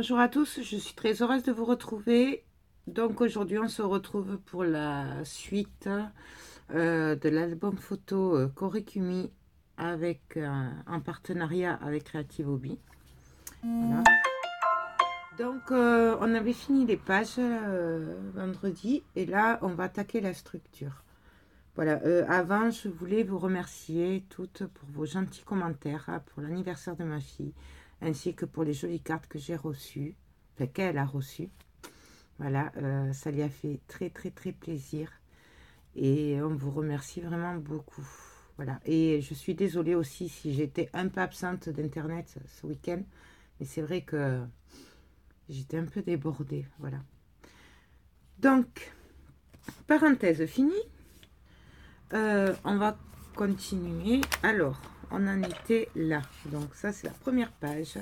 Bonjour à tous, je suis très heureuse de vous retrouver. Donc aujourd'hui on se retrouve pour la suite de l'album photo Korikumi avec en partenariat avec Creative Hobby. Voilà. Donc on avait fini les pages vendredi et là on va attaquer la structure. Voilà, avant je voulais vous remercier toutes pour vos gentils commentaires pour l'anniversaire de ma fille ainsi que pour les jolies cartes que j'ai reçues, enfin qu'elle a reçues. Voilà, ça lui a fait très très très plaisir et on vous remercie vraiment beaucoup. Voilà, et je suis désolée aussi si j'étais un peu absente d'internet ce week-end, mais c'est vrai que j'étais un peu débordée. Voilà. Donc, parenthèse finie, on va continuer. Alors, on en était là. Donc ça c'est la première page,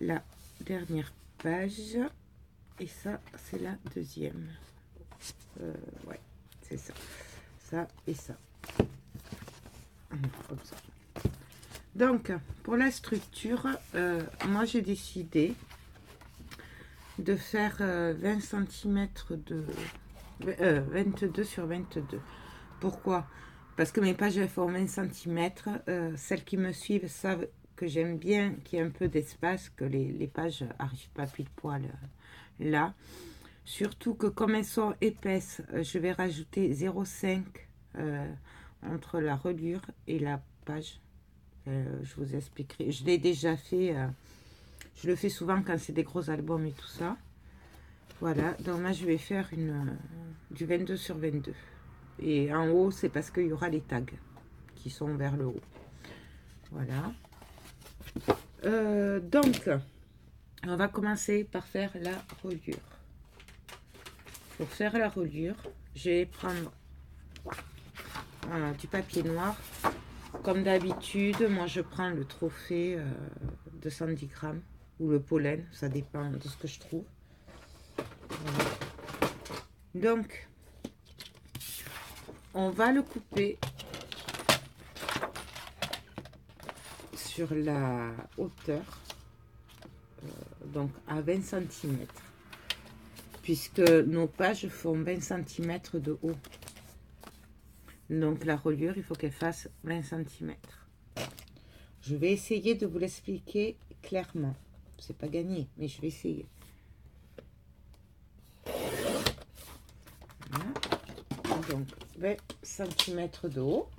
la dernière page, et ça c'est la deuxième. Ouais, c'est ça. Ça et ça. Comme ça. Donc, pour la structure, moi j'ai décidé de faire 20 cm de 22 sur 22. Pourquoi? Parce que mes pages elles font 20 cm. Celles qui me suivent savent que j'aime bien qu'il y ait un peu d'espace, que les pages n'arrivent pas pile poil là. Surtout que comme elles sont épaisses, je vais rajouter 0,5 entre la reliure et la page. Je vous expliquerai. Je l'ai déjà fait. Je le fais souvent quand c'est des gros albums et tout ça. Voilà. Donc là, je vais faire du 22 sur 22. Et en haut, c'est parce qu'il y aura les tags qui sont vers le haut. Voilà. Donc, on va commencer par faire la reliure. Pour faire la reliure, je vais prendre du papier noir. Comme d'habitude, moi je prends le trophée de 110 grammes ou le pollen, ça dépend de ce que je trouve. Voilà. Donc, on va le couper sur la hauteur, donc à 20 cm, puisque nos pages font 20 cm de haut. Donc la reliure, il faut qu'elle fasse 20 cm. Je vais essayer de vous l'expliquer clairement. C'est pas gagné, mais je vais essayer. Voilà. Donc 20 cm de haut.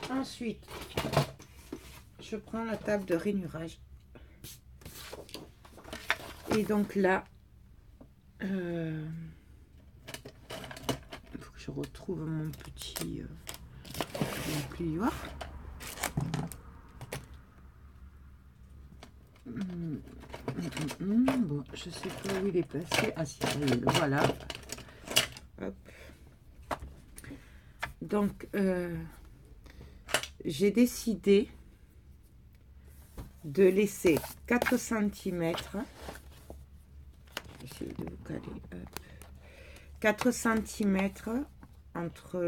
Ensuite, je prends la table de rainurage. Et donc là, il faut que je retrouve mon petit plioir. Bon, je sais pas où il est passé. Ah si, voilà. Hop. Donc, j'ai décidé de laisser 4 cm. Je vais essayer de vous caler. Hop. 4 cm entre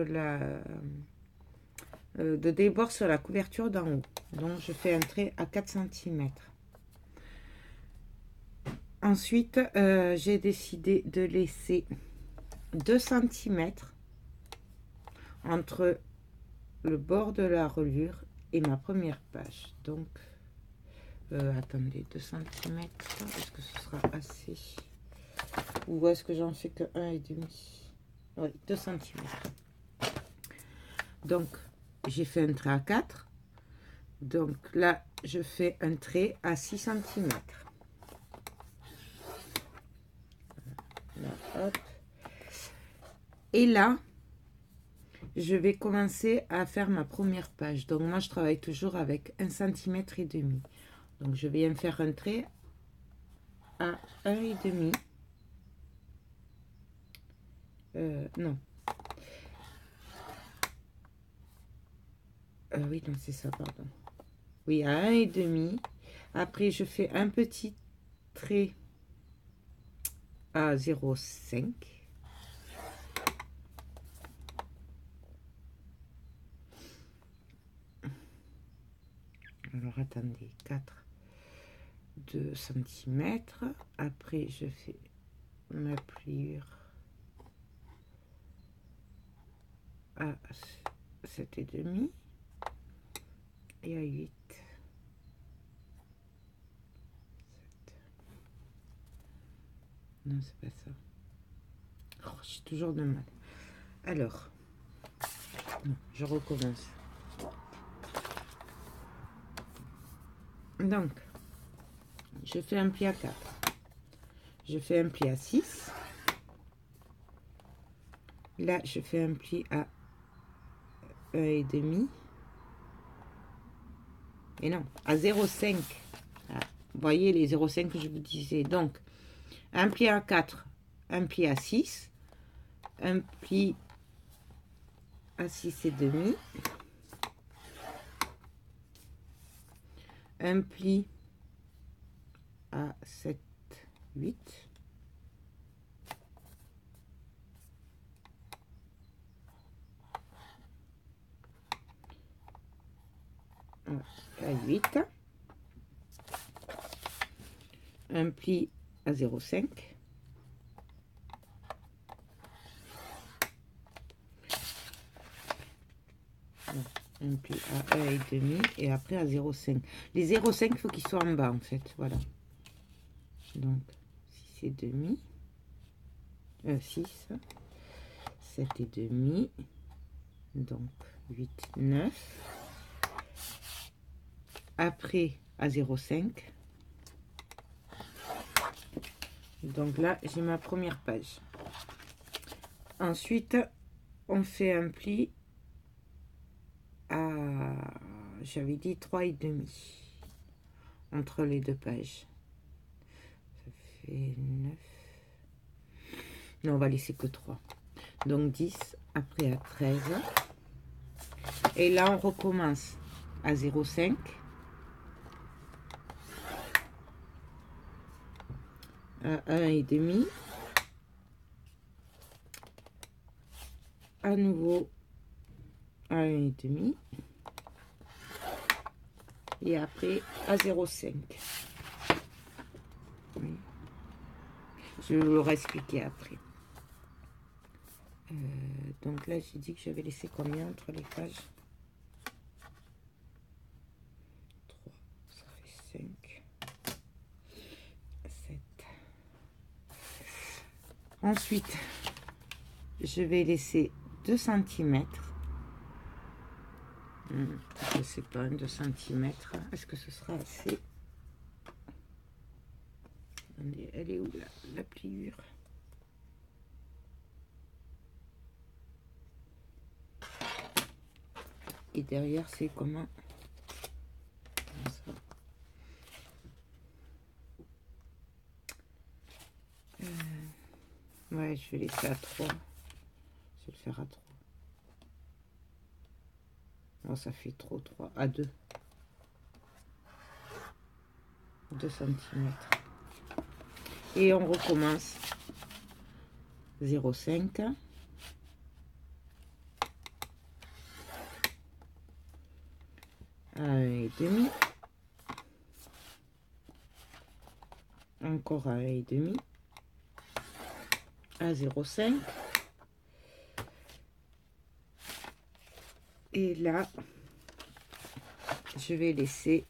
de débord sur la couverture d'en haut. Donc, je fais un trait à 4 cm. Ensuite, j'ai décidé de laisser 2 cm entre le bord de la reliure et ma première page. Donc, attendez, 2 cm, est-ce que ce sera assez? Ou est-ce que j'en fais que 1,5? Oui, 2 cm. Donc, j'ai fait un trait à 4. Donc là, je fais un trait à 6 cm. Là, hop. Et là, je vais commencer à faire ma première page. Donc moi, je travaille toujours avec 1,5 cm. Donc je viens faire un trait à 1,5 non. Oui, non, c'est ça, pardon. Oui, à 1,5. Après, je fais un petit trait à 0,5. Alors, attendez, 4. 2 centimètres. Après, je fais ma pliure à 7,5 et à 8. Non, c'est pas ça. Oh, j'ai toujours de mal. Alors, non, je recommence. Donc, je fais un pli à 4. Je fais un pli à 6. Là, je fais un pli à 1,5. Et non, à 0,5. Ah, vous voyez les 0,5 que je vous disais. Donc, un pli à 4, un pli à 6, un pli à 6,5, un pli à 7, 8, à 8, un pli à 0,5, un pli à 1,5 et après à 0,5. Les 0,5, il faut qu'ils soient en bas en fait, voilà. Donc 6,5, 6, 7,5, donc 8, 9. Après à 0,5. Donc là, j'ai ma première page. Ensuite, on fait un pli à, j'avais dit 3,5 entre les deux pages. Ça fait 9. Non, on va laisser que 3. Donc 10, après à 13. Et là, on recommence à 0,5. À 1,5. À nouveau à 1,5. Et après à 0,5. Oui. Je vais vous expliquer après. Donc là, j'ai dit que j'avais laissé combien entre les pages? 3, ça fait 5, 7. Ensuite, je vais laisser 2 cm. Je sais pas, 2 cm. Est-ce que ce sera assez? Elle est où la pliure? Et derrière, c'est comment? Ça. Ouais, je vais laisser à 3. Je vais le faire à 3. Oh, ça fait trop 3. À 2. 2 cm. Et on recommence. 0,5. À 1,5. Encore à 1,5. À 0,5. Et là, je vais laisser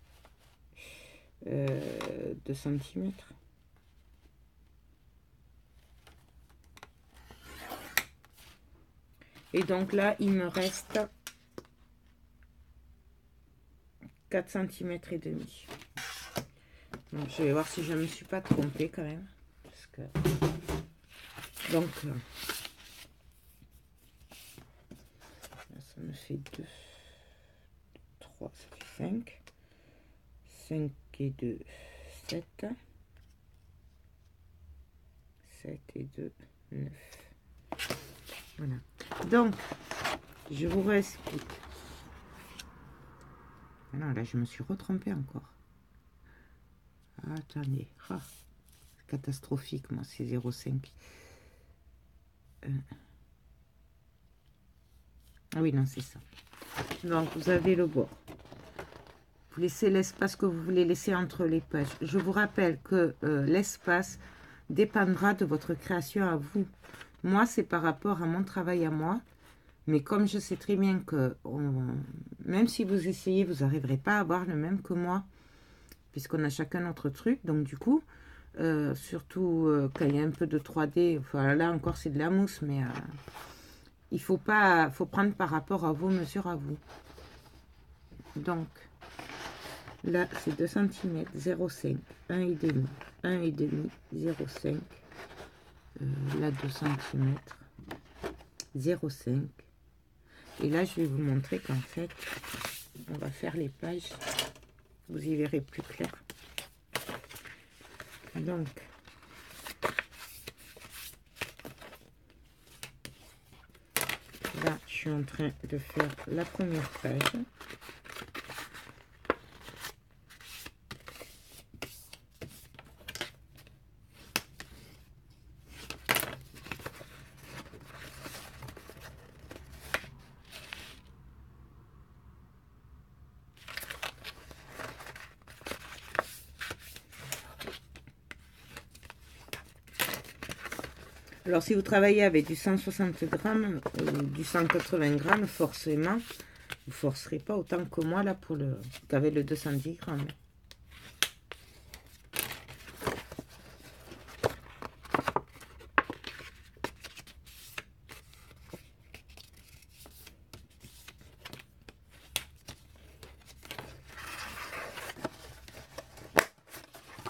2 cm. Et donc là, il me reste 4 cm et demi. Donc, je vais voir si je ne me suis pas trompée quand même. Parce que... Donc, là, ça me fait 2, 3, ça fait 5. 5 et 2, 7. 7 et 2, 9. Voilà. Donc, je vous réexplique. Ah non, là, je me suis retrompée encore. Attendez. Ah, catastrophique, moi, c'est 0,5. Ah oui, non, c'est ça. Donc, vous avez le bord. Vous laissez l'espace que vous voulez laisser entre les pages. Je vous rappelle que l'espace dépendra de votre création à vous. Moi, c'est par rapport à mon travail à moi. Mais comme je sais très bien que même si vous essayez, vous n'arriverez pas à avoir le même que moi, puisqu'on a chacun notre truc. Donc du coup, surtout quand il y a un peu de 3D, enfin là encore c'est de la mousse, mais il faut prendre par rapport à vos mesures à vous. Donc là c'est 2 cm, 0,5, 1,5, 1,5, 0,5, là 2 cm, 0,5. Et là, je vais vous montrer qu'en fait, on va faire les pages. Vous y verrez plus clair. Donc, là, je suis en train de faire la première page. Alors, si vous travaillez avec du 160 grammes ou du 180 grammes, forcément, vous ne forcerez pas autant que moi là pour qu'avec le 210 grammes.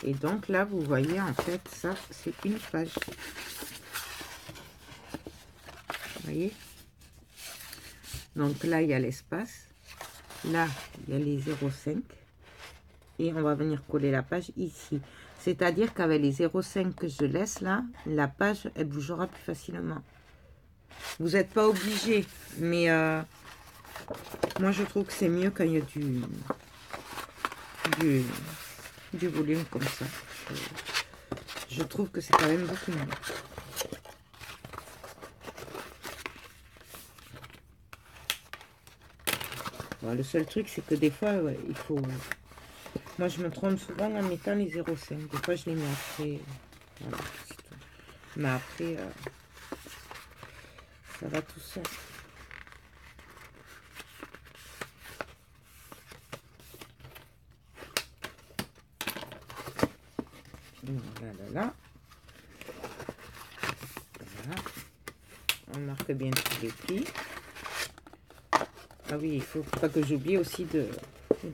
Et donc là, vous voyez, en fait, ça, c'est une page. Vous voyez? Donc là, il y a l'espace. Là, il y a les 0,5. Et on va venir coller la page ici. C'est-à-dire qu'avec les 0,5 que je laisse là, la page, elle bougera plus facilement. Vous n'êtes pas obligé, mais moi, je trouve que c'est mieux quand il y a du volume comme ça. Je trouve que c'est quand même beaucoup mieux. Bon, le seul truc, c'est que des fois, ouais, il faut... Moi, je me trompe souvent en mettant les 0,5. Des fois, je les mets après. Voilà, c'est tout. Mais après, ça va tout seul. Voilà. On marque bien tous les plis. Ah oui, il faut pas que j'oublie aussi de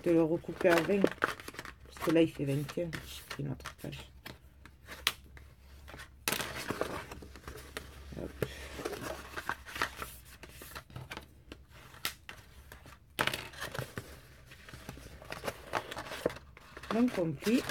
le recouper à 20. Parce que là, il fait 21. J'ai pris notre page. Hop. Donc, on plie.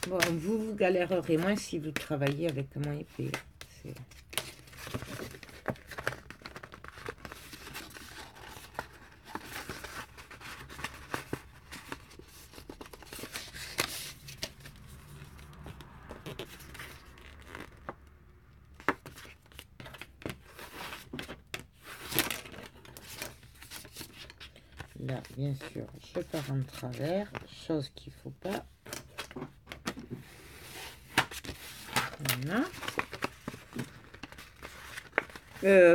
Bon, vous galérerez moins si vous travaillez avec moins épais. Là, bien sûr, je pars en travers, chose qu'il ne faut pas. Voilà.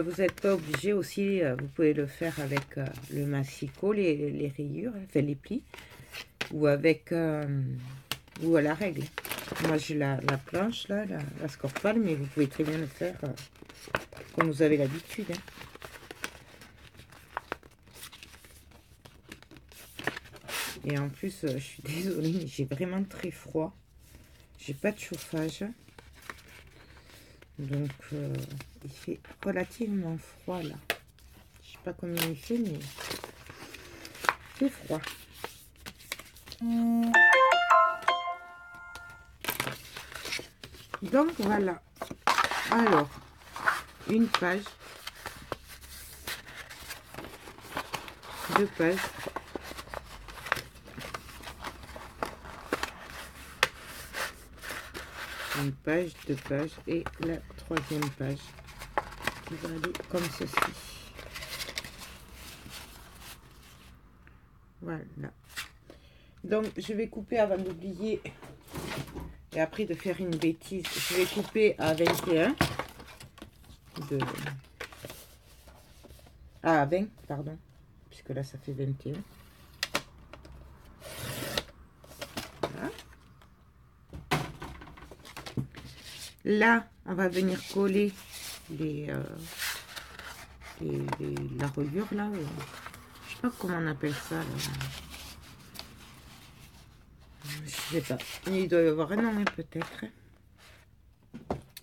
Vous n'êtes pas obligé aussi, vous pouvez le faire avec le massicot, les rayures, enfin les plis, ou avec ou à la règle. Moi j'ai la planche là, la scorpale, mais vous pouvez très bien le faire comme vous avez l'habitude. Hein. Et en plus, je suis désolée, mais j'ai vraiment très froid. J'ai pas de chauffage. Donc, il fait relativement froid là. Je sais pas combien il fait, mais il fait froid. Donc voilà. Alors, une page, 2 pages, une page, 2 pages et la 3e page qui va aller comme ceci. Voilà. Donc je vais couper avant d'oublier et après de faire une bêtise. Je vais couper à 21 à 20, pardon, puisque là ça fait 21. Voilà. Là, on va venir coller la reliure là. Je sais pas comment on appelle ça. Là. Je sais pas. Il doit y avoir un nom peut-être.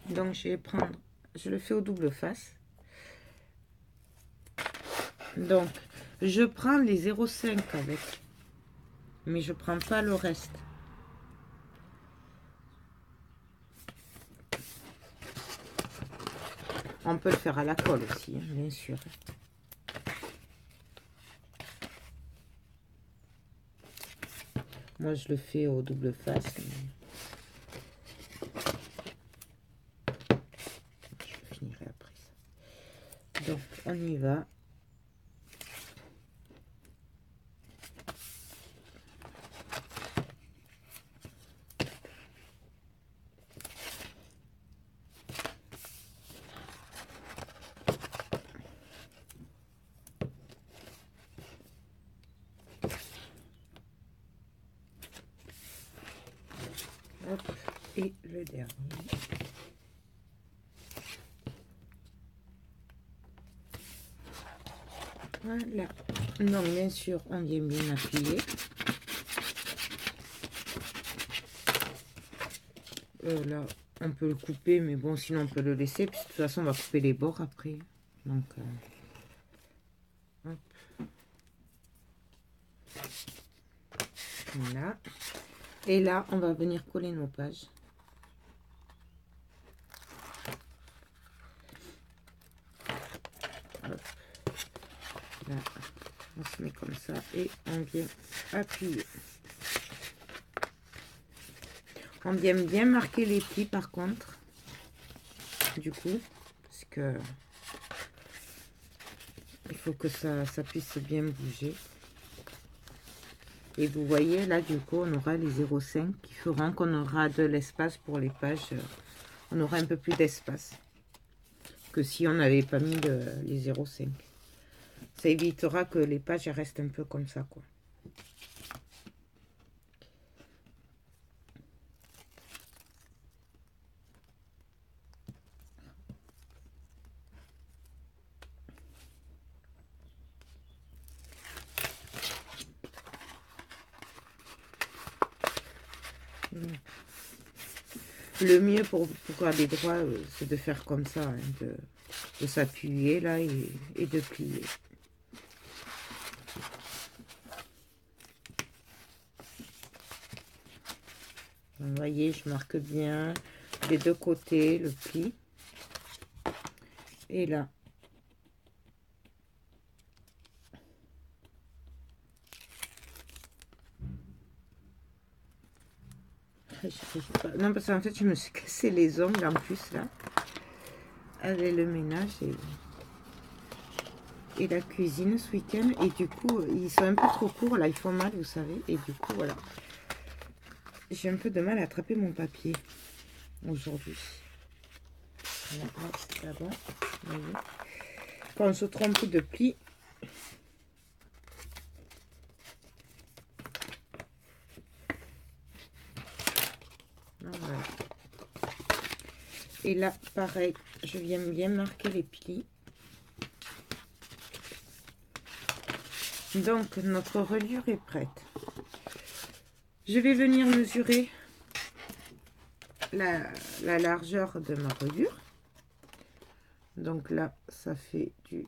Donc je vais prendre, je le fais au double face. Donc je prends les 0,5 avec, mais je prends pas le reste. On peut le faire à la colle aussi, hein, bien sûr. Moi, je le fais au double face. Je finirai après ça. Donc, on y va. Hop, et le dernier. Voilà. Donc, bien sûr, on vient bien appuyer. Là, on peut le couper, mais bon, sinon on peut le laisser. Puis, de toute façon, on va couper les bords après. Donc, hop. Voilà. Et là, on va venir coller nos pages. Hop. Là, on se met comme ça et on vient appuyer. On vient bien marquer les plis par contre, du coup, parce que il faut que ça puisse bien bouger. Et vous voyez là, du coup, on aura les 0,5 qui feront qu'on aura de l'espace pour les pages. On aura un peu plus d'espace que si on n'avait pas mis les 0,5. Ça évitera que les pages restent un peu comme ça, quoi. Le mieux pour garder droit, c'est de faire comme ça, hein, de s'appuyer là et de plier. Vous voyez, je marque bien des deux côtés le pli. Et là. Non, parce qu'en fait, je me suis cassé les ongles en plus, là. Avec le ménage et la cuisine ce week-end. Et du coup, ils sont un peu trop courts, là. Ils font mal, vous savez. Et du coup, voilà. J'ai un peu de mal à attraper mon papier aujourd'hui. Voilà, c'est pas bon. Quand on se trompe de pli, voilà. Et là, pareil, je viens bien marquer les plis. Donc, notre reliure est prête. Je vais venir mesurer la largeur de ma reliure. Donc là, ça fait du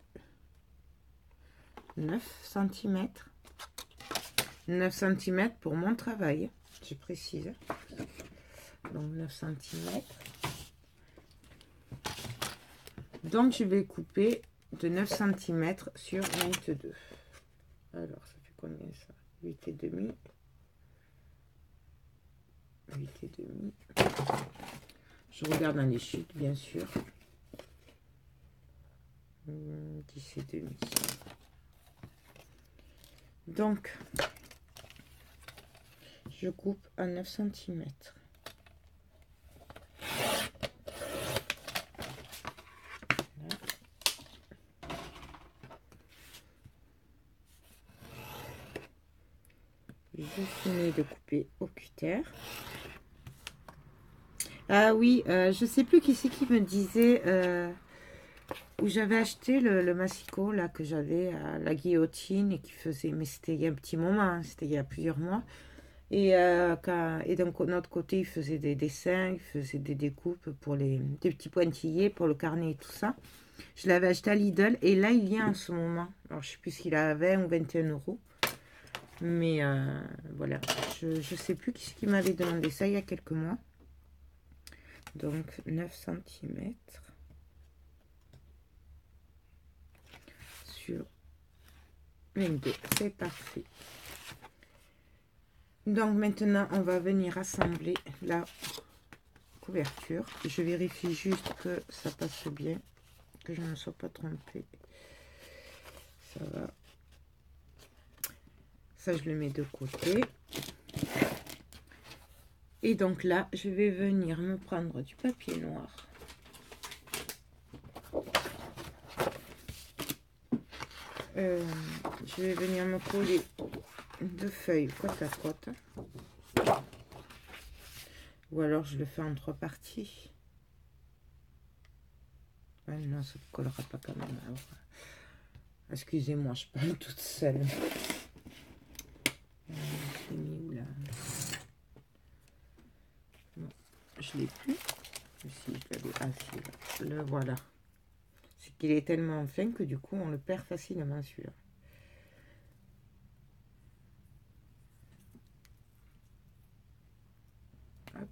9 cm. 9 cm pour mon travail, je précise. Donc 9 cm. Donc, je vais couper de 9 cm sur 22. Alors, ça fait combien ça? 8 et demi. 8 et demi. Je regarde dans les chutes, bien sûr. 10 et demi. Donc, je coupe à 9 cm. Je finis de couper au cutter. Ah oui, je sais plus qui c'est qui me disait où j'avais acheté le massicot là que j'avais à la guillotine et qui faisait, mais c'était il y a un petit moment, hein, c'était il y a plusieurs mois. Et donc de notre côté, il faisait des dessins, il faisait des découpes pour des petits pointillés pour le carnet et tout ça. Je l'avais acheté à Lidl et là il y a en ce moment. Alors je sais plus s'il a 20 ou 21 euros. Mais voilà, je sais plus qui m'avait demandé ça il y a quelques mois. Donc 9 cm sur 22, c'est parfait. Donc maintenant on va venir assembler la couverture. Je vérifie juste que ça passe bien, que je ne me sois pas trompée. Ça va. Ça, je le mets de côté. Et donc là, je vais venir me prendre du papier noir. Je vais venir me coller deux feuilles côte à côte. Ou alors, je le fais en 3 parties. Ah non, ça ne collera pas quand même. Excusez-moi, je parle toute seule. Je l'ai mis où là? Non, je l'ai plus. Si je l'avais, ah si, le voilà. C'est qu'il est tellement fin que du coup on le perd facilement celui-là. Hop.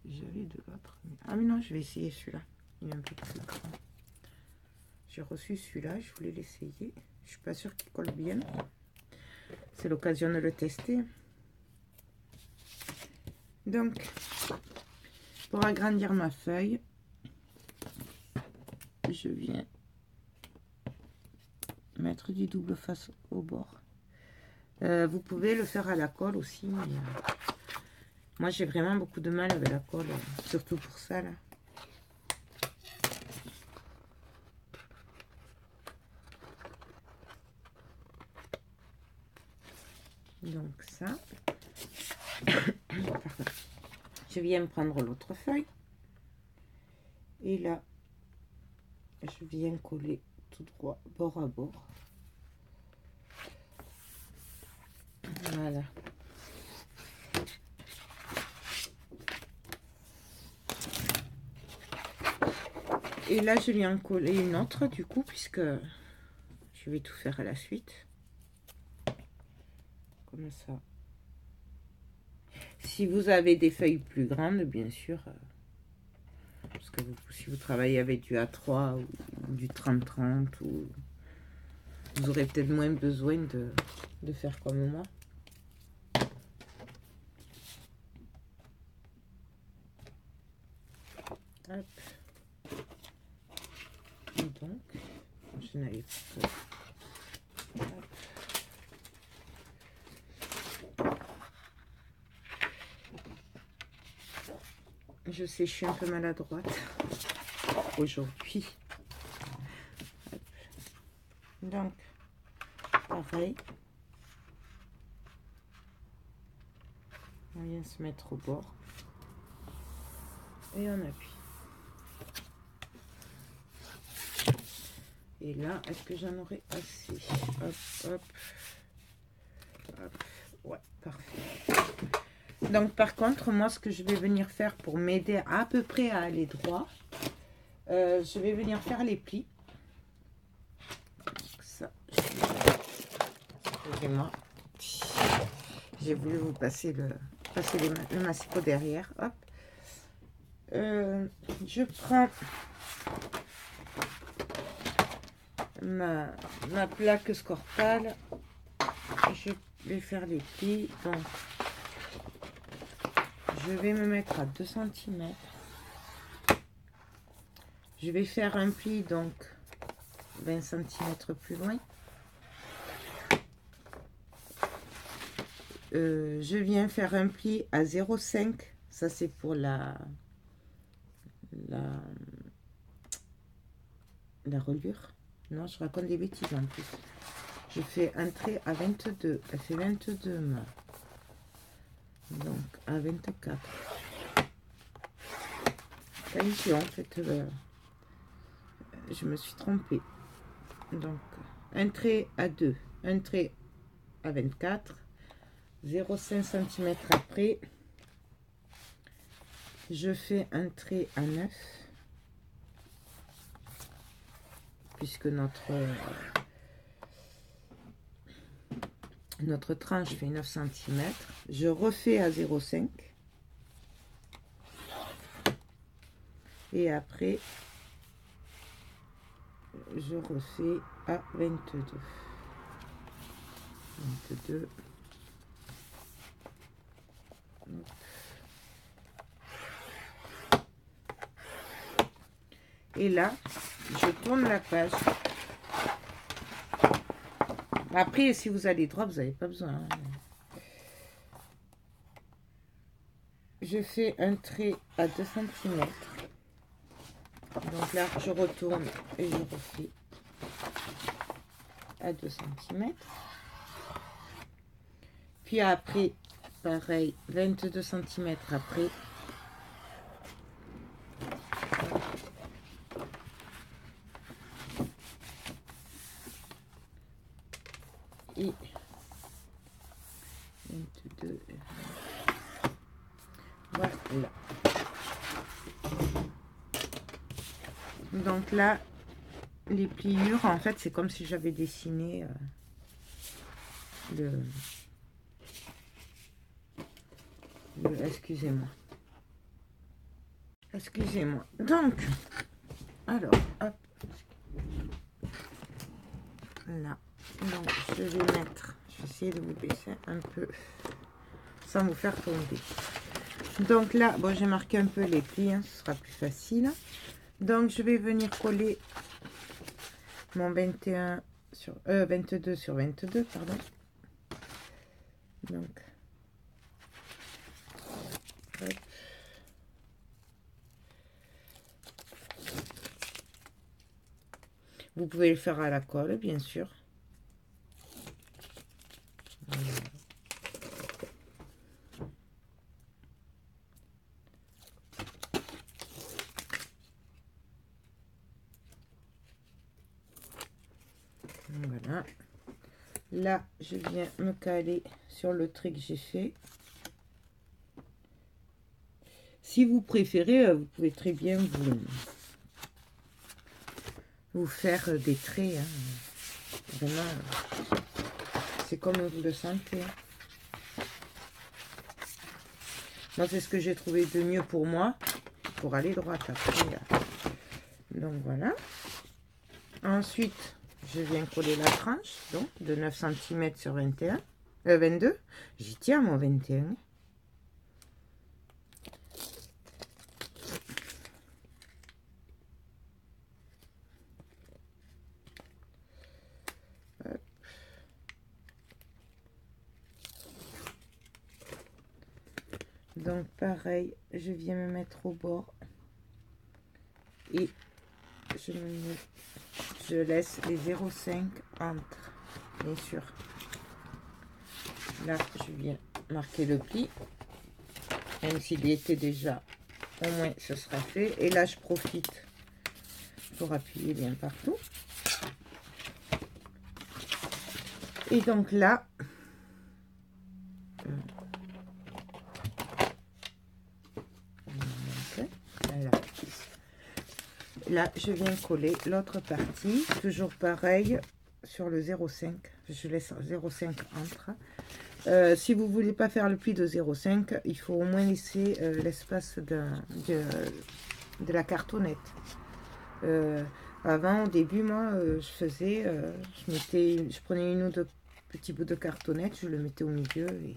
J'avais de l'autre. Ah mais non, je vais essayer celui-là. Il est un peu plus grand. J'ai reçu celui-là, je voulais l'essayer. Je suis pas sûre qu'il colle bien. C'est l'occasion de le tester. Donc, pour agrandir ma feuille, je viens mettre du double face au bord. Vous pouvez le faire à la colle aussi, mais moi j'ai vraiment beaucoup de mal avec la colle, surtout pour ça là. Donc ça, je viens prendre l'autre feuille et là je viens coller tout droit bord à bord. Voilà. Et là je viens coller une autre du coup, puisque je vais tout faire à la suite. Comme ça. Si vous avez des feuilles plus grandes, bien sûr, parce que si vous travaillez avec du A3 ou du 30-30, ou vous aurez peut-être moins besoin de faire comme moi. Hop. Donc, je n'avais pas. Je sais, je suis un peu maladroite aujourd'hui. Donc, pareil. On vient se mettre au bord. Et on appuie. Et là, est-ce que j'en aurai assez? Hop, hop. Hop. Ouais, parfait. Donc, par contre, moi, ce que je vais venir faire pour m'aider à peu près à aller droit, je vais venir faire les plis. Ça, excusez-moi. J'ai voulu vous passer le massicot derrière. Hop. Je prends ma plaque Scorpal. Je vais faire les plis. Donc, je vais me mettre à 2 cm. Je vais faire un pli, donc 20 cm plus loin. Je viens faire un pli à 0,5. Ça, c'est pour la reliure. Non, je raconte des bêtises en plus. Je fais un trait à 22. Elle fait 22 mains. Donc, à 24. Attention, en fait, je me suis trompée. Donc, un trait à 2, un trait à 24, 0,5 cm après, je fais un trait à 9, puisque notre tranche fait 9 cm. Je refais à 0,5 et après je refais à 22. Et là, je tourne la page. Après, si vous allez droit, vous n'avez pas besoin. Hein. Je fais un trait à 2 cm. Donc là, je retourne et je refais à 2 cm. Puis après, pareil, 22 cm après. Et 22. Voilà. Donc là, les pliures, en fait, c'est comme si j'avais dessiné excusez-moi. Excusez-moi. Donc, alors, hop. Là. Donc, je vais mettre, je vais essayer de vous baisser un peu sans vous faire tomber. Donc là, bon, j'ai marqué un peu les plis, hein, ce sera plus facile. Donc, je vais venir coller mon 21 sur 22 sur 22, pardon. Donc, hop. Vous pouvez le faire à la colle, bien sûr. Voilà. Là, je viens me caler sur le trait que j'ai fait. Si vous préférez, vous pouvez très bien vous faire des traits. Hein. Vraiment, c'est comme vous le sentez. Moi, c'est ce que j'ai trouvé de mieux pour moi, pour aller droit après. Là. Donc, voilà. Ensuite, je viens coller la tranche, donc, de 9 cm sur 22. J'y tiens, mon 21. Donc pareil, je viens me mettre au bord et je laisse les 0,5 entre, bien sûr. Là, je viens marquer le pli, même s'il y était déjà, au moins ce sera fait. Et là, je profite pour appuyer bien partout. Et donc là, là, je viens coller l'autre partie, toujours pareil, sur le 0,5. Je laisse 0,5 entre. Si vous voulez pas faire le pli de 0,5, il faut au moins laisser l'espace de la cartonnette. Avant, au début, moi, je prenais une ou deux petits bouts de cartonnette, je le mettais au milieu et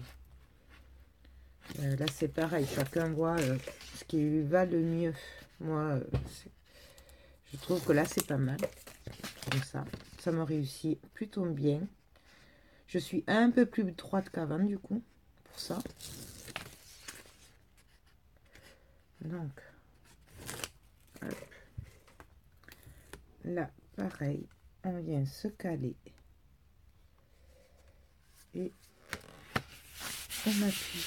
là c'est pareil, chacun voit ce qui lui va le mieux. Moi, je trouve que là c'est pas mal, comme ça me réussit plutôt bien. Je suis un peu plus droite qu'avant du coup, pour ça. Donc, hop. Là, pareil, on vient se caler et on appuie.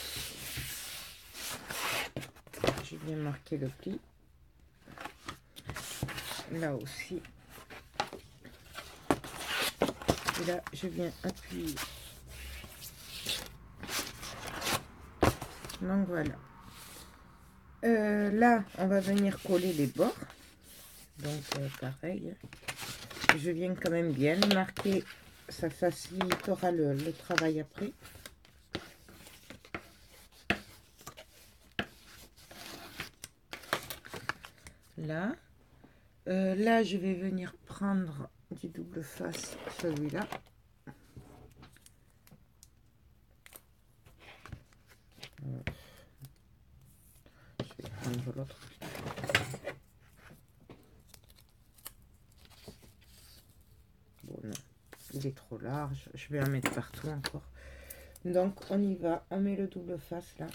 Je viens marquer le pli. Là aussi. Et là, je viens appuyer. Donc voilà. Là, on va venir coller les bords. Donc pareil. Je viens quand même bien le marquer. Ça facilitera le travail après. Là. Là, je vais venir prendre du double face celui-là. Je vais prendre l'autre. Bon, non, il est trop large. Je vais en mettre partout encore. Donc, on y va. On met le double face là.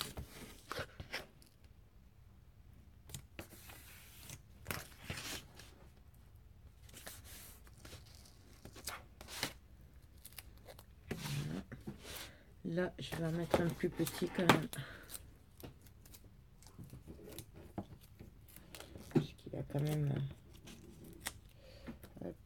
Là, je vais en mettre un plus petit quand même. Parce qu'il a quand même... Hop.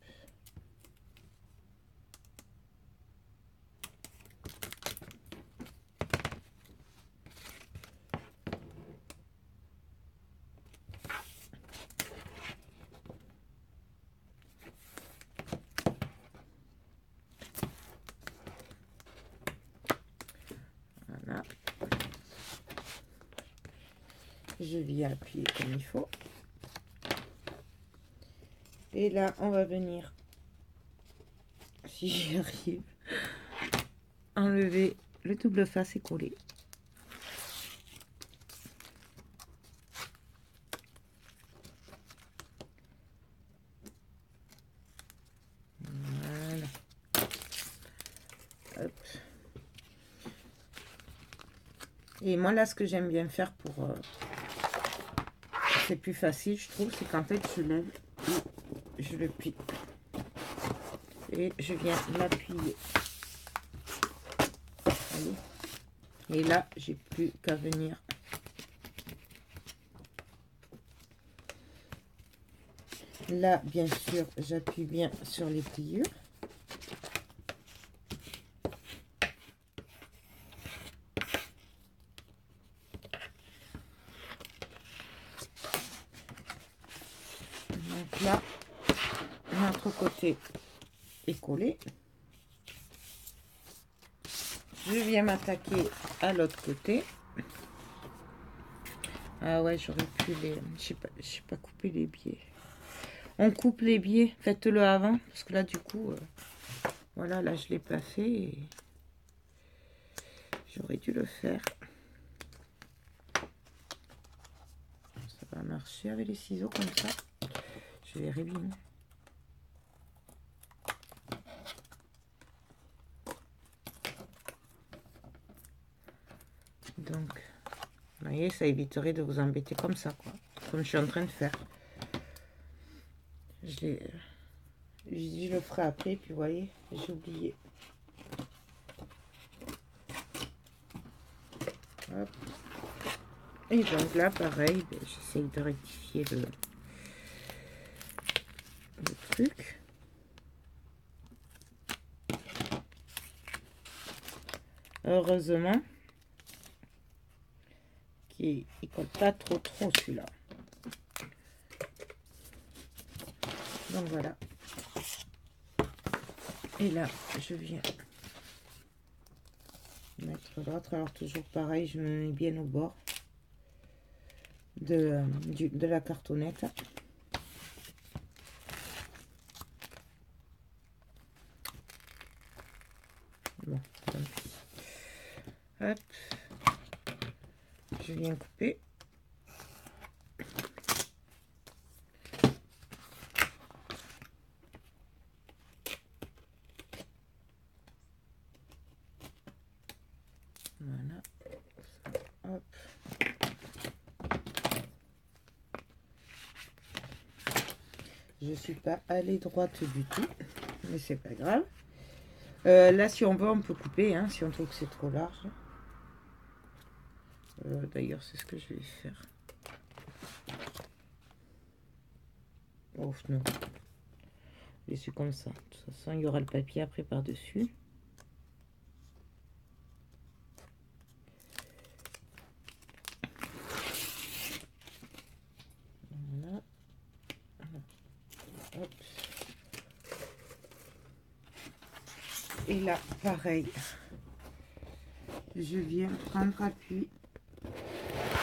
Voilà. Je viens appuyer comme il faut. Et là, on va venir, si j'y arrive, enlever le double face et coller. Voilà. Hop. Et moi, là, ce que j'aime bien faire pour... c'est plus facile, je trouve, c'est qu'en fait, je lève et je le plie. Et je viens l'appuyer. Et là, j'ai plus qu'à venir là, bien sûr, j'appuie bien sur les pliures. Donc là, notre côté est collé. Je viens m'attaquer à l'autre côté. Ah ouais, j'aurais pu les... Je sais pas couper les biais. On coupe les biais, faites-le avant, parce que là, du coup, voilà, là, je l'ai pas fait. Et j'aurais dû le faire. Ça va marcher avec les ciseaux comme ça. Je vais rébiner. Donc, vous voyez, ça éviterait de vous embêter comme ça, quoi. Comme je suis en train de faire. Je le ferai après, puis vous voyez, j'ai oublié. Hop. Et donc là, pareil, ben, j'essaye de rectifier le truc. Heureusement qu'il ne colle pas trop celui-là. Donc voilà. Et là, je viens mettre l'autre. Alors toujours pareil, je me mets bien au bord de la cartonnette. Hop, je viens couper. Voilà. Hop. Je suis pas allée droite du tout, mais c'est pas grave. Là, si on veut, on peut couper, hein, si on trouve que c'est trop large. D'ailleurs, c'est ce que je vais faire. Oh non, laissez comme ça. De toute façon, il y aura le papier après par-dessus. Voilà. Hop. Et là, pareil. Je viens prendre appui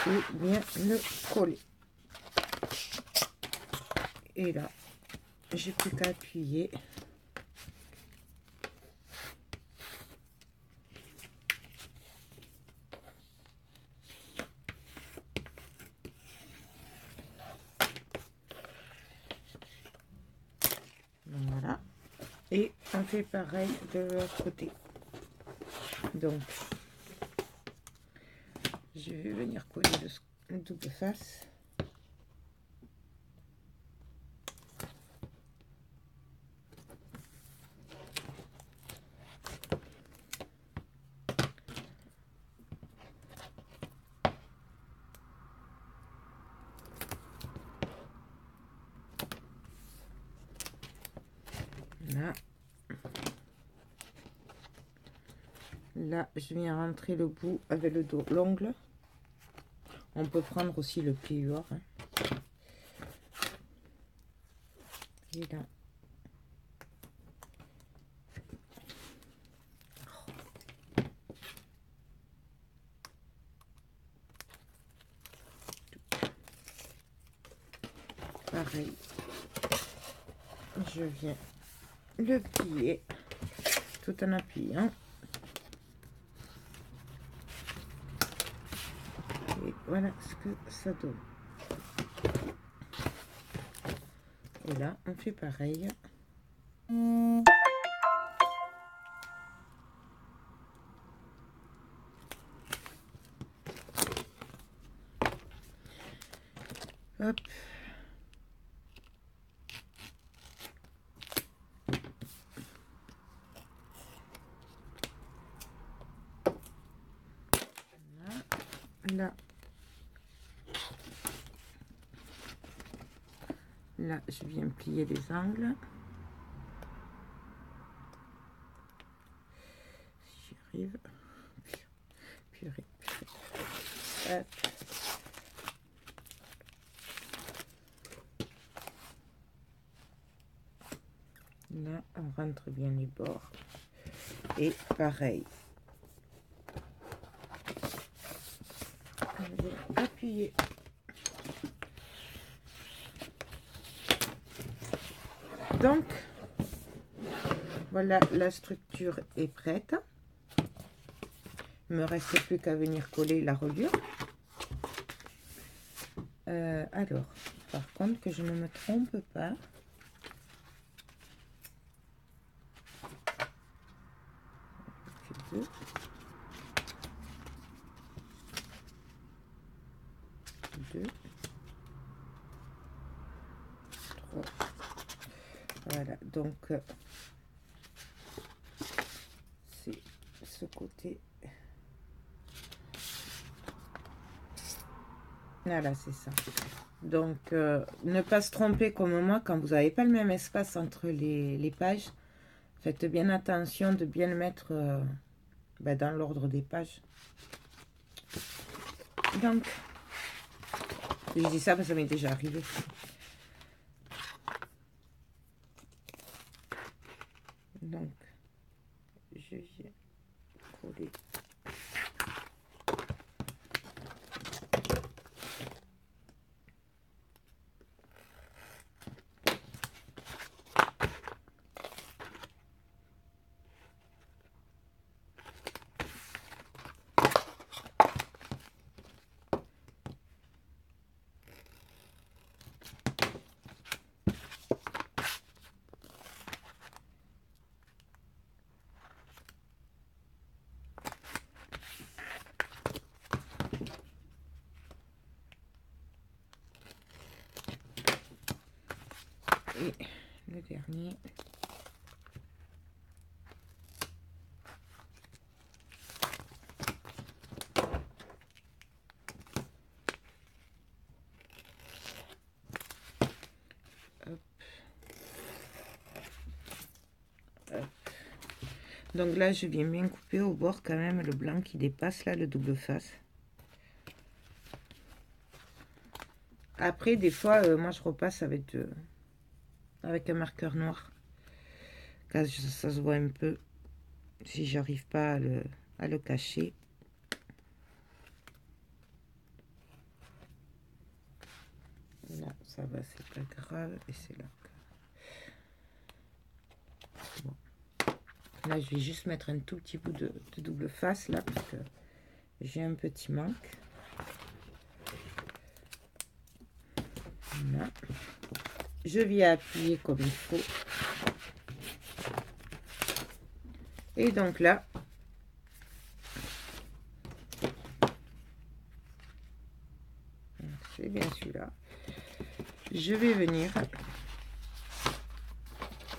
et bien le coller. Et là, j'ai plus qu'à appuyer. Voilà. Et on fait pareil de l'autre côté. Donc, je vais venir coller le double face. Là. Là, je viens rentrer le bout avec l'ongle. On peut prendre aussi le plieur. Hein. Et là. Pareil. Je viens le plier tout en appuyant. Et voilà ce que ça donne. Et là, on fait pareil. Hop. Là. Là, je viens plier les angles. Si j'y arrive. Purée. Hop. Là, on rentre bien les bords. Et pareil. On va appuyer. Donc, voilà, la structure est prête. Il ne me reste plus qu'à venir coller la reliure. Alors, par contre, que je ne me trompe pas. Deux. Deux. Trois. Voilà, donc c'est ce côté. Voilà, c'est ça. Donc, ne pas se tromper comme moi quand vous n'avez pas le même espace entre les pages. Faites bien attention de bien le mettre dans l'ordre des pages. Donc, je dis ça parce que ça m'est déjà arrivé. Donc, je viens coller. Et le dernier. Hop. Hop. Donc là, je viens bien couper au bord quand même le blanc qui dépasse là, le double face. Après, des fois, moi, je repasse avec un marqueur noir. Car ça se voit un peu si j'arrive pas à le cacher. Là, ça va, c'est pas grave. Et c'est là. Bon. Là, je vais juste mettre un tout petit bout de double face, là, parce que j'ai un petit manque. Voilà. Je viens appuyer comme il faut. Et donc là, c'est bien celui-là. Je vais venir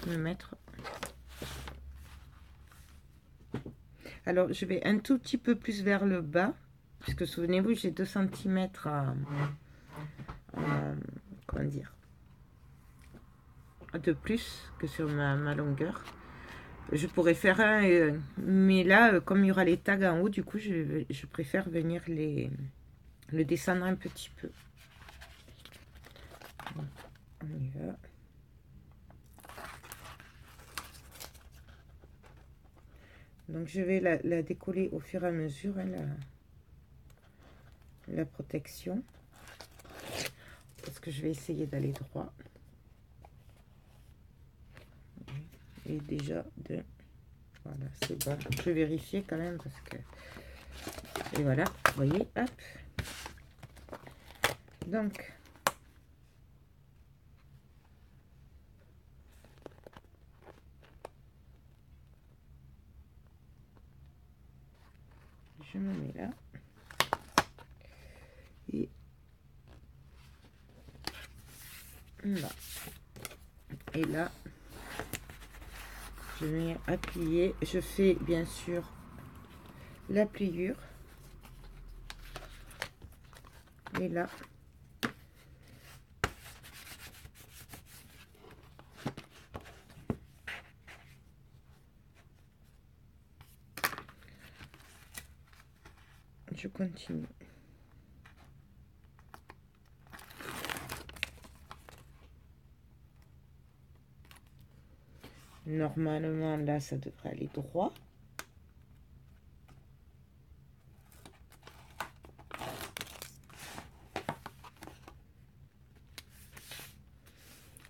me mettre. Alors, je vais un tout petit peu plus vers le bas, puisque souvenez-vous, j'ai 2 cm comment dire, de plus que sur ma longueur. Je pourrais faire un, mais là, comme il y aura les tags en haut, du coup, je préfère venir le descendre un petit peu. On y va. Donc, je vais la décoller au fur et à mesure, hein, la protection. Parce que je vais essayer d'aller droit. Et déjà, voilà, c'est bon. Je vais vérifier quand même parce que... Et voilà, vous voyez, hop. Donc... Je me mets là. Et là. Et là, je viens appuyer. Je fais bien sûr la pliure. Et là, je continue. Normalement, là, ça devrait aller droit.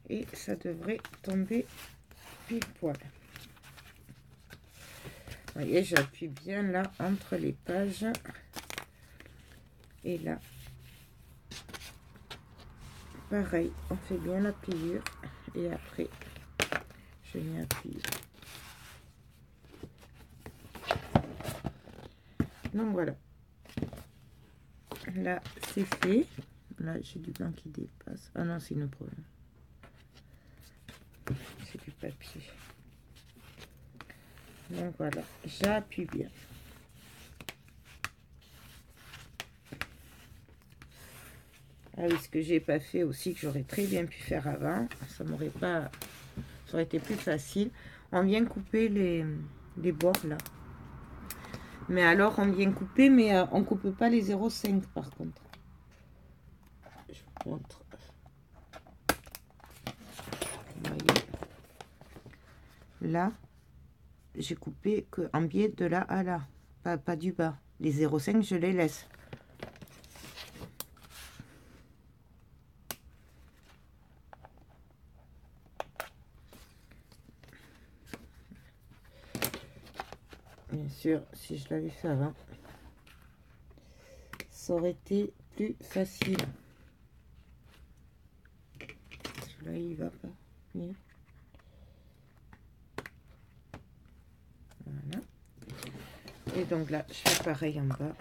Et ça devrait tomber pile poil. Vous voyez, j'appuie bien là entre les pages. Et là, pareil, on fait bien la pliure. Et après, je viens appuyer. Donc voilà. Là, c'est fait. Là, j'ai du blanc qui dépasse. Ah non, c'est une problème. C'est du papier. Donc voilà, j'appuie bien. Ah oui, ce que j'ai pas fait aussi, que j'aurais très bien pu faire avant, ça m'aurait pas... Ça aurait été plus facile. On vient couper les bords là. Mais alors, on vient couper, mais on coupe pas les 0,5 par contre. Je vous montre. Vous voyez. Là, j'ai coupé que en biais de là à là, pas du bas. Les 0,5, je les laisse. Bien sûr, si je l'avais fait avant, ça aurait été plus facile. Celui-là, il va pas bien. Voilà. Et donc là, je fais pareil en bas.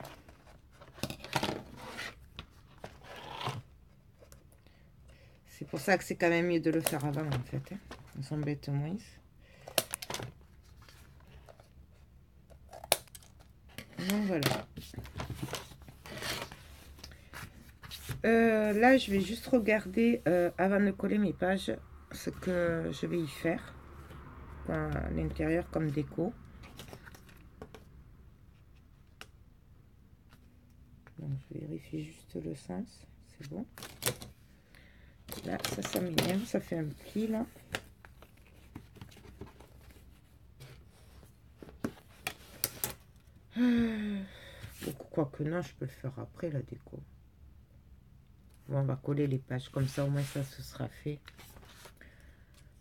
C'est pour ça que c'est quand même mieux de le faire avant, en fait. Hein. On s'embête moins. Donc voilà. Là, je vais juste regarder, avant de coller mes pages, ce que je vais y faire à l'intérieur comme déco. Donc, je vérifie juste le sens. C'est bon. Là, ça m'énerve. Ça fait un pli, là. Quoique non, je peux le faire après, la déco. Bon, on va coller les pages. Comme ça, au moins, ça se sera fait.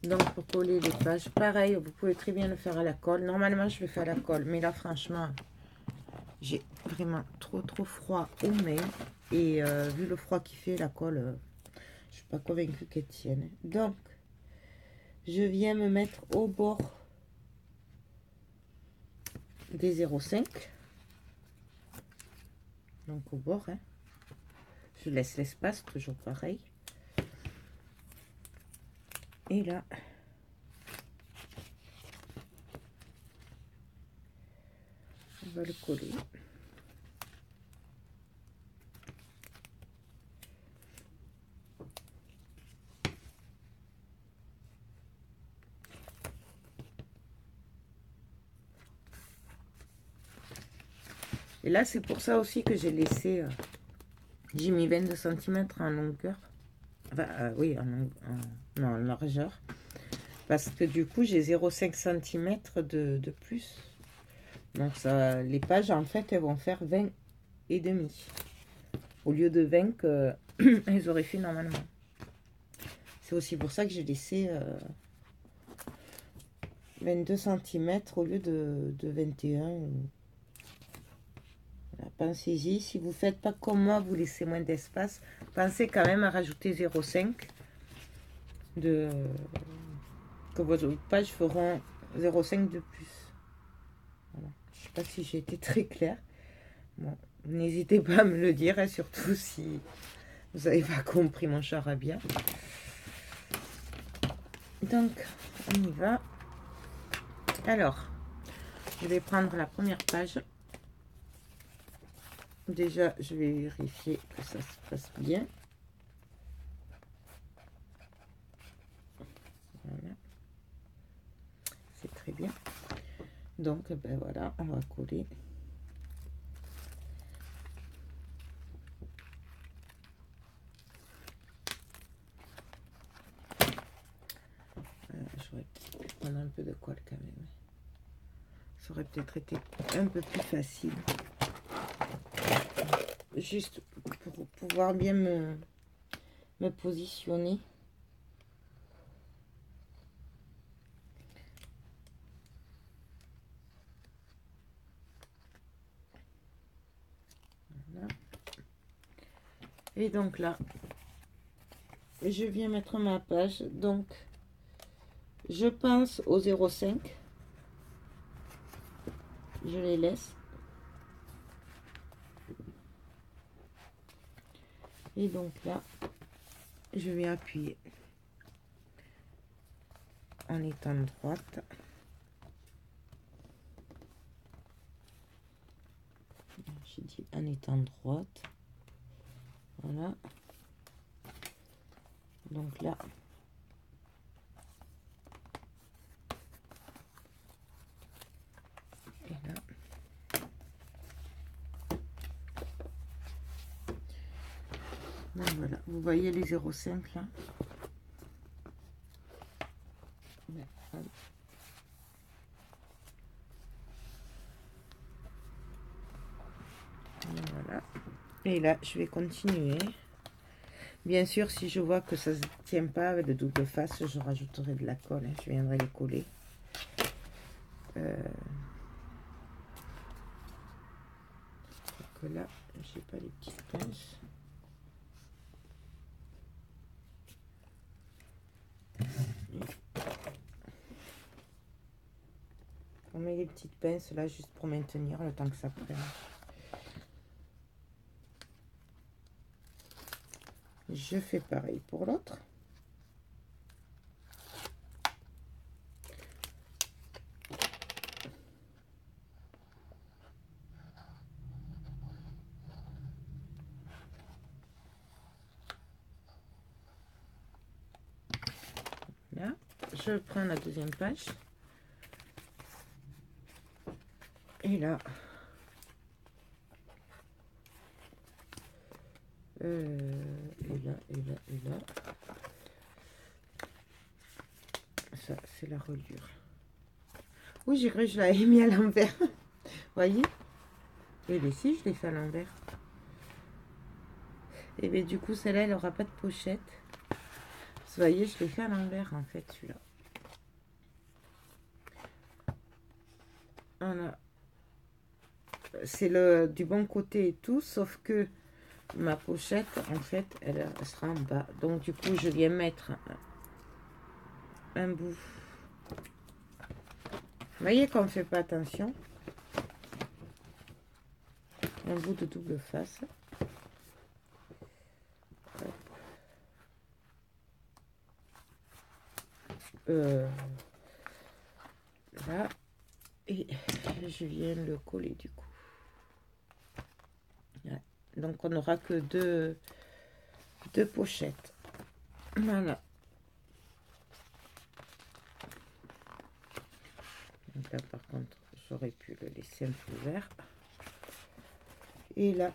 Donc, pour coller les pages, pareil, vous pouvez très bien le faire à la colle. Normalement, je le fais à la colle. Mais là, franchement, j'ai vraiment trop froid aux mains. Et vu le froid qu'il fait, la colle, je suis pas convaincue qu'elle tienne. Donc, je viens me mettre au bord des 0,5. Donc, au bord, hein. Je laisse l'espace, toujours pareil. Et là, on va le coller. Et là, c'est pour ça aussi que j'ai laissé, j'ai mis 22 cm en longueur. Enfin, oui, non, en largeur. Parce que du coup, j'ai 0,5 cm de plus. Donc, ça, les pages, en fait, elles vont faire 20 et demi. Au lieu de 20 qu'elles auraient fait normalement. C'est aussi pour ça que j'ai laissé 22 cm au lieu de 21. Voilà, pensez-y. Si vous ne faites pas comme moi, vous laissez moins d'espace. Pensez quand même à rajouter 0,5 que vos pages feront 0,5 de plus. Voilà. Je ne sais pas si j'ai été très claire. Bon, n'hésitez pas à me le dire, hein, surtout si vous n'avez pas compris mon charabia. Donc, on y va. Alors, je vais prendre la première page. Déjà, je vais vérifier que ça se passe bien. Voilà. C'est très bien. Donc, ben voilà, on va coller. J'aurais pu prendre un peu de colle quand même. Ça aurait peut-être été un peu plus facile. Juste pour pouvoir bien me positionner. Voilà. Et donc là, je viens mettre ma page. Donc, je pense au 0,5. Je les laisse. Et donc là, je vais appuyer en étant droite. J'ai dit en étant droite. Voilà. Donc là, et là. Donc voilà, vous voyez les 0,5 là. Voilà. Et là, je vais continuer. Bien sûr, si je vois que ça ne tient pas avec le double face, je rajouterai de la colle. Hein. Je viendrai les coller. Que là, j'ai pas les petites pinces. On met les petites pinces là juste pour maintenir le temps que ça prenne. Je fais pareil pour l'autre. je prends la deuxième page. Et là, et là, et là, et là. Ça, c'est la reliure. Oui, j'ai cru que je l'avais mis à l'envers. Voyez? Et bien si, je l'ai fait à l'envers. Et bien du coup, celle-là, elle n'aura pas de pochette. Vous voyez, je l'ai fait à l'envers, en fait, celui-là. Voilà. C'est le du bon côté et tout, sauf que ma pochette, en fait, elle sera en bas. Donc, du coup, je viens mettre un bout. Vous voyez qu'on ne fait pas attention. Un bout de double face. Là. Et je viens le coller, du coup. Ouais. Donc, on n'aura que deux pochettes. Voilà. Donc là, par contre, j'aurais pu le laisser un peu ouvert. Et là,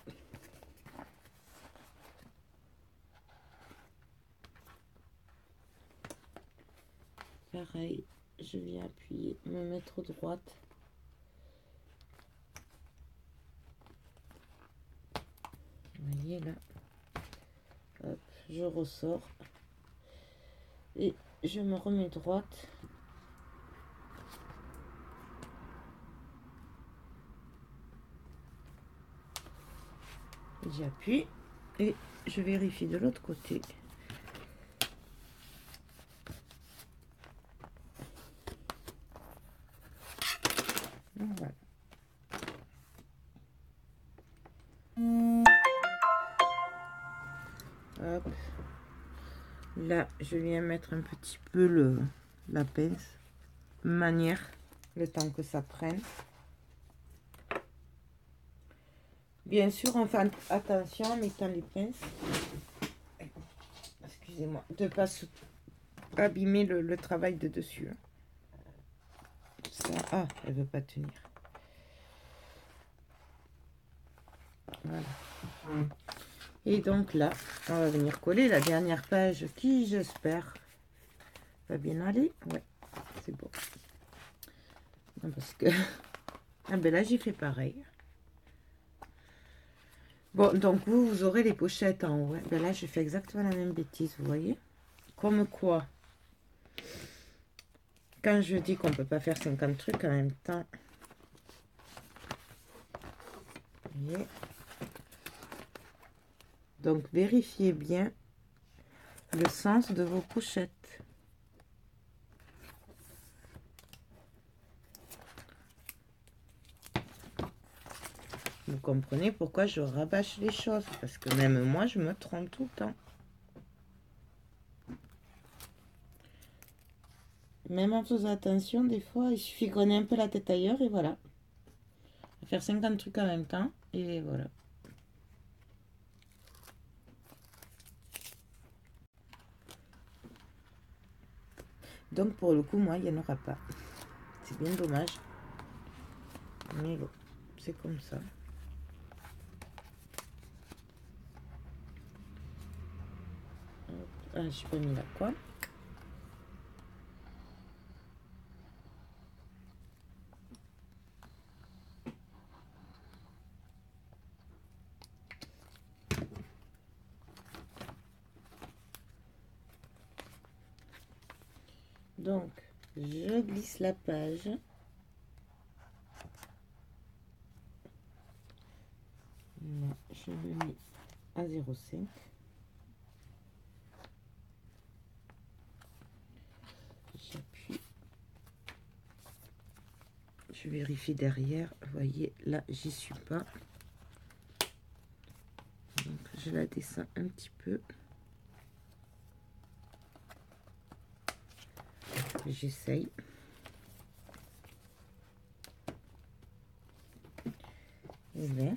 pareil, je viens appuyer, me mettre droite. Vous voyez là. Hop, je ressors. Et je me remets droite. J'appuie et je vérifie de l'autre côté. Voilà. Hop. Là, je viens mettre un petit peu la pince, manière, le temps que ça prenne. Bien sûr, on fait attention en mettant les pinces. Excusez-moi, de ne pas abîmer le travail de dessus. Ça, ah, elle veut pas tenir. Voilà. Et donc là, on va venir coller la dernière page qui, j'espère, va bien aller. Ouais, c'est bon. Non, parce que... ah ben là, j'ai fait pareil. Bon, donc vous aurez les pochettes en haut. Ben là, je fais exactement la même bêtise, vous voyez. Comme quoi, quand je dis qu'on peut pas faire 50 trucs en même temps, vous voyez. Donc, vérifiez bien le sens de vos pochettes. Vous comprenez pourquoi je rabâche les choses, parce que même moi, je me trompe tout le temps. Même en faisant attention, des fois, il suffit qu'on ait un peu la tête ailleurs et voilà. Faire 50 trucs en même temps et voilà. Donc pour le coup, moi, il n'y en aura pas. C'est bien dommage. Mais bon, c'est comme ça. Ah, j'ai pas mis la colle. Donc, je glisse la page. Là, je me mets à 0,5. J'appuie. Je vérifie derrière. Vous voyez, là, j'y suis pas. Donc, je la descends un petit peu. J'essaye. Et là.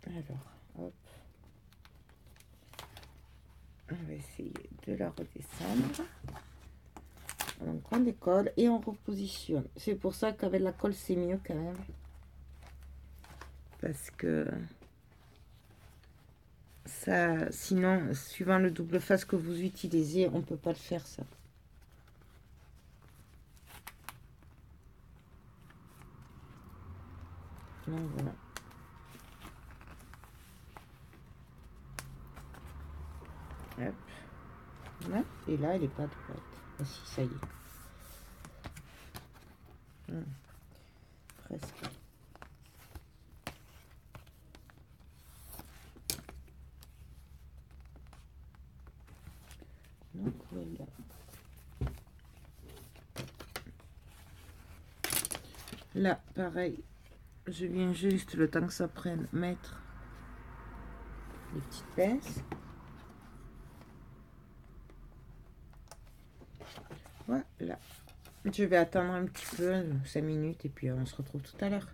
Alors, hop. On va essayer de la redescendre. Donc on décolle et on repositionne. C'est pour ça qu'avec la colle c'est mieux quand même. Parce que ça, sinon, suivant le double face que vous utilisez, on ne peut pas le faire ça. Donc voilà. Hop. Voilà. Et là, elle n'est pas droite. Ah si, ça y est. Presque. Donc voilà. Là, pareil, je viens juste, le temps que ça prenne, mettre les petites pinces. Voilà. Je vais attendre un petit peu, 5 minutes, et puis on se retrouve tout à l'heure.